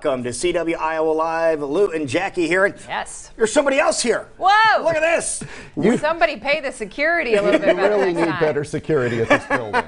Welcome to CW Iowa Live. Lou and Jackie here. And yes. There's somebody else here. Whoa! Look at this. Somebody pay the security a little bit better. You really need better security at this building.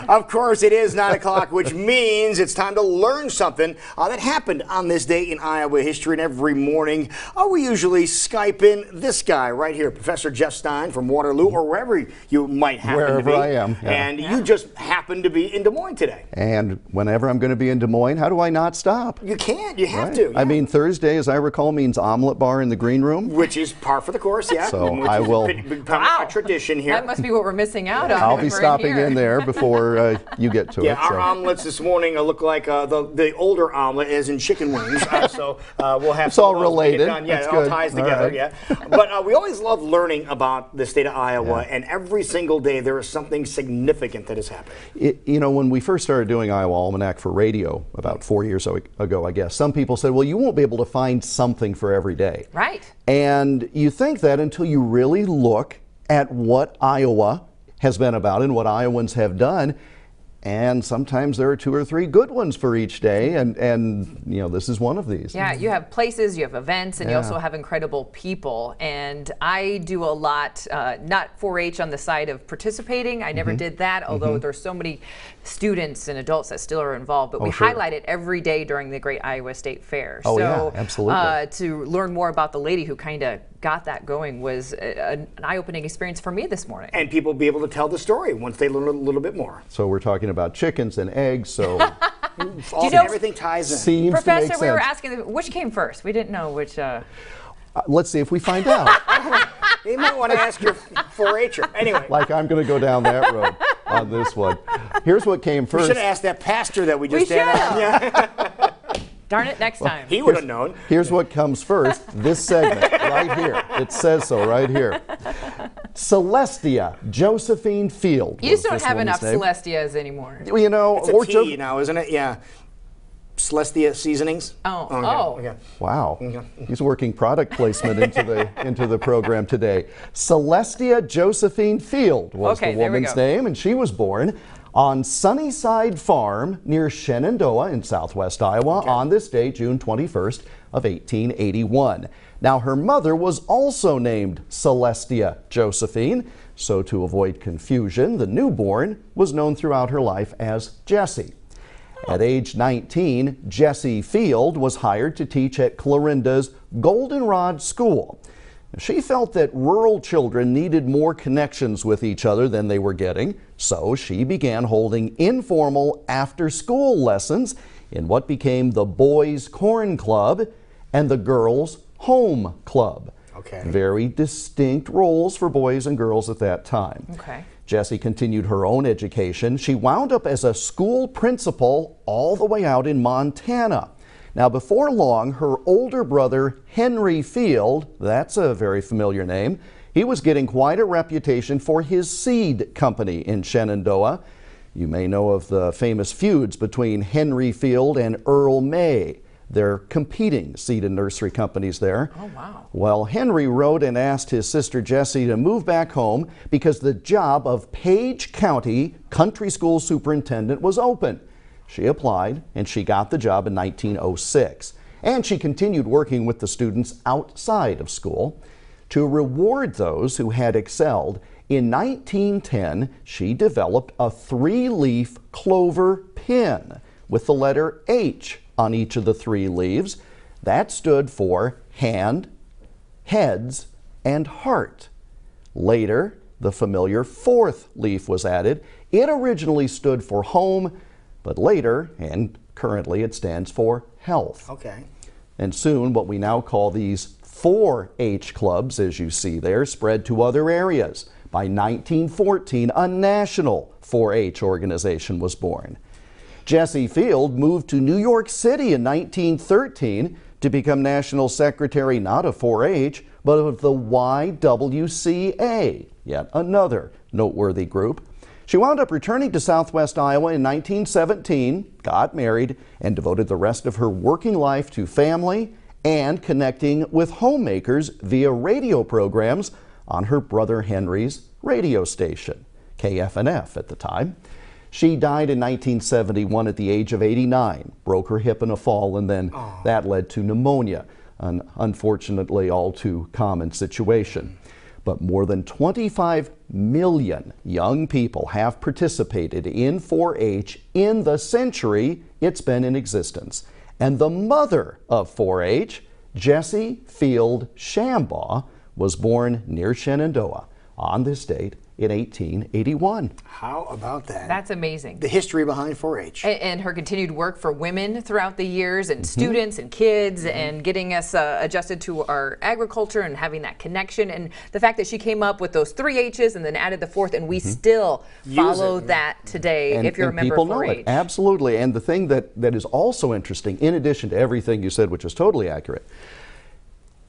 Of course, it is 9 o'clock, which means it's time to learn something that happened on this day in Iowa history. And every morning, we usually Skype in this guy right here, Professor Jeff Stein from Waterloo, or wherever you might happen to be. Wherever I am. Yeah. And you just happen to be in Des Moines today. And whenever I'm going to be in Des Moines, how do I not stop? You can't. You have to. Yeah. I mean, Thursday, as I recall, means omelet bar in the green room. Which is par for the course, yeah. So I will become a tradition here. That must be what we're missing out on. I'll be stopping in there before you get to it. Yeah, our omelets this morning look like the older omelet is in chicken wings. So we'll have it's all related. Yeah, it all ties together. Right. Yeah. But we always love learning about the state of Iowa, and every single day there is something significant that is happening. You know, when we first started doing Iowa Almanac for radio about 4 years ago, I guess, some people said, well, you won't be able to find something for every day. Right. And you think that until you really look at what Iowa has been about and what Iowans have done. And sometimes there are 2 or 3 good ones for each day, and you know, this is one of these. Yeah, you have places, you have events, and you also have incredible people. And I do a lot, not 4-H on the side of participating. I never did that, although there's so many students and adults that still are involved. But we highlight it every day during the Great Iowa State Fair. Oh, so, yeah, absolutely. To learn more about the lady who kind of got that going was an eye-opening experience for me this morning. And people be able to tell the story once they learn a little bit more. So we're talking about chickens and eggs, so everything ties in. Seems Professor, to make sense. we were asking which came first. We didn't know which. Let's see if we find out. You might want to ask your 4-H'er. Anyway. Like I'm going to go down that road on this one. Here's what came first. We should have asked that pastor that we just had. Yeah. Darn it, next time. He would have known. Here's what comes first, this segment right here. It says so right here. Celestia Josephine Field. You just don't have enough Celestias anymore. You know, it's a tea now, isn't it? Yeah. Celestia Seasonings. Okay. Wow. He's working product placement into the program today. Celestia Josephine Field was the woman's name, and she was born on Sunnyside Farm near Shenandoah in southwest Iowa on this day, June 21st of 1881. Now, her mother was also named Celestia Josephine, so to avoid confusion, the newborn was known throughout her life as Jessie. At age 19, Jessie Field was hired to teach at Clarinda's Goldenrod School. She felt that rural children needed more connections with each other than they were getting, so she began holding informal after-school lessons in what became the Boys' Corn Club and the Girls' Home Club. Okay. Very distinct roles for boys and girls at that time. Okay. Jessie continued her own education. She wound up as a school principal all the way out in Montana. Now, before long, her older brother, Henry Field, that's a very familiar name, he was getting quite a reputation for his seed company in Shenandoah. You may know of the famous feuds between Henry Field and Earl May. They're competing seed and nursery companies there. Oh, wow. Well, Henry wrote and asked his sister Jessie to move back home because the job of Page County Country School Superintendent was open. She applied, and she got the job in 1906. And she continued working with the students outside of school. To reward those who had excelled, in 1910, she developed a 3-leaf clover pin with the letter H on each of the 3 leaves. That stood for hand, heads, and heart. Later, the familiar 4th leaf was added. It originally stood for home, but later, and currently, it stands for health. Okay. And soon, what we now call these 4-H clubs, as you see there, spread to other areas. By 1914, a national 4-H organization was born. Jessie Field moved to New York City in 1913 to become national secretary not of 4-H, but of the YWCA, yet another noteworthy group. She wound up returning to southwest Iowa in 1917, got married, and devoted the rest of her working life to family and connecting with homemakers via radio programs on her brother Henry's radio station, KFNF at the time. She died in 1971 at the age of 89, broke her hip in a fall, and then that led to pneumonia, an unfortunately all too common situation. But more than 25 million young people have participated in 4-H in the century it's been in existence. And the mother of 4-H, Jessie Field Shambaugh, was born near Shenandoah on this date in 1881. How about that? That's amazing. The history behind 4-H. And her continued work for women throughout the years, and students and kids, and getting us adjusted to our agriculture and having that connection. And the fact that she came up with those 3 H's and then added the 4th, and we still follow that today if you're a member of 4-H. People know it, absolutely. And the thing that is also interesting, in addition to everything you said, which is totally accurate,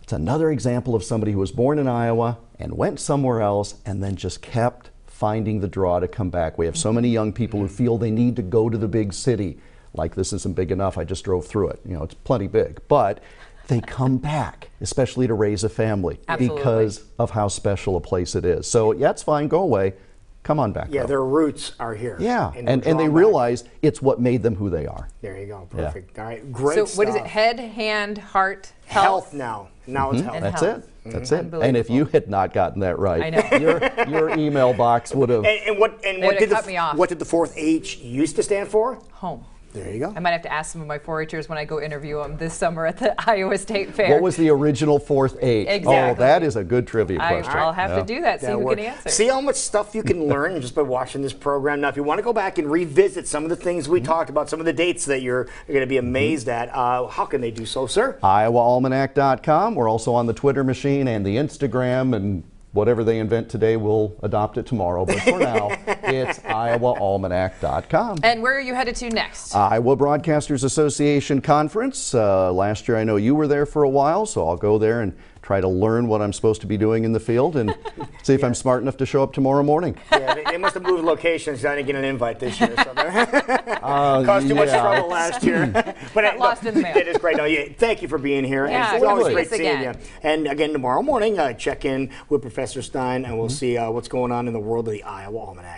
it's another example of somebody who was born in Iowa and went somewhere else and then just kept finding the draw to come back. We have so many young people who feel they need to go to the big city. Like, this isn't big enough, I just drove through it. You know, it's plenty big. But they come back, especially to raise a family, because of how special a place it is. So, yeah, it's fine, go away. Come on back. Yeah, their roots are here. Yeah, and they realize it's what made them who they are. There you go. Perfect. All right, great So stuff. what is it? Head, hand, heart, Health now. Now it's health. That's it. That's it. And if you had not gotten that right, I know. your email box would have. And what did what did the 4th H used to stand for? Home. There you go. I might have to ask some of my 4-Hers when I go interview them this summer at the Iowa State Fair. What was the original 4th H? Exactly. Oh, that is a good trivia question. I'll have to do that, see who can answer. See how much stuff you can learn just by watching this program. Now, if you want to go back and revisit some of the things we talked about, some of the dates that you're going to be amazed at, how can they do so, sir? IowaAlmanac.com. We're also on the Twitter machine and the Instagram, and whatever they invent today, we'll adopt it tomorrow. But for now, it's IowaAlmanac.com. And where are you headed to next? Iowa Broadcasters Association Conference. Last year, I know you were there for a while, so I'll go there and try to learn what I'm supposed to be doing in the field and see if I'm smart enough to show up tomorrow morning. Yeah, they must have moved locations. I didn't get an invite this year. So caused too much trouble last year. But lost in the mail. It is great. No, thank you for being here. Yeah, it's always great see us seeing you. again. And again, tomorrow morning, check in with Professor Stein, and we'll see what's going on in the world of the Iowa Almanac.